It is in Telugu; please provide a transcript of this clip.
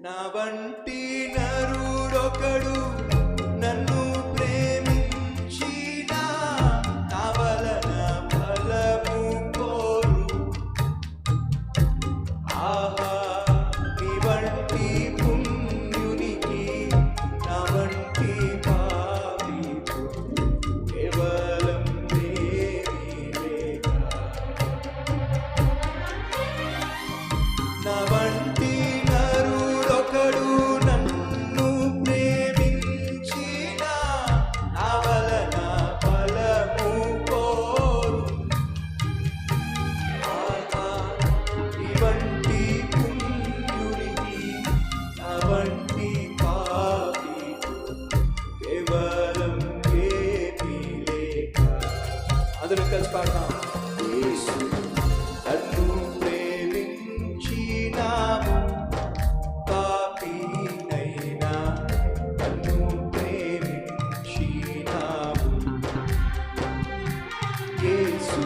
నా వంటి నరుడొకడు నన్ను ప్రేమించిన నా వలన ఫలము కోరు. ఆహా నీ వంటి పుణ్యునికి నా వంటి పాపికు కేవలం దేవి లేక. నా వంటి నరుడొకడు నన్ను ప్రేమించిన నా వలన ఫలము కోరు. ఆహా నీ వంటి పుణ్యునికి నా వంటి పాపికు కేవలం ఏమీ లేక. అందరూ కలిసి పాడతాం. యేసు నన్ను ప్రేమించినావు, పాపినైనా నన్ను ప్రేమించినావు. యేసు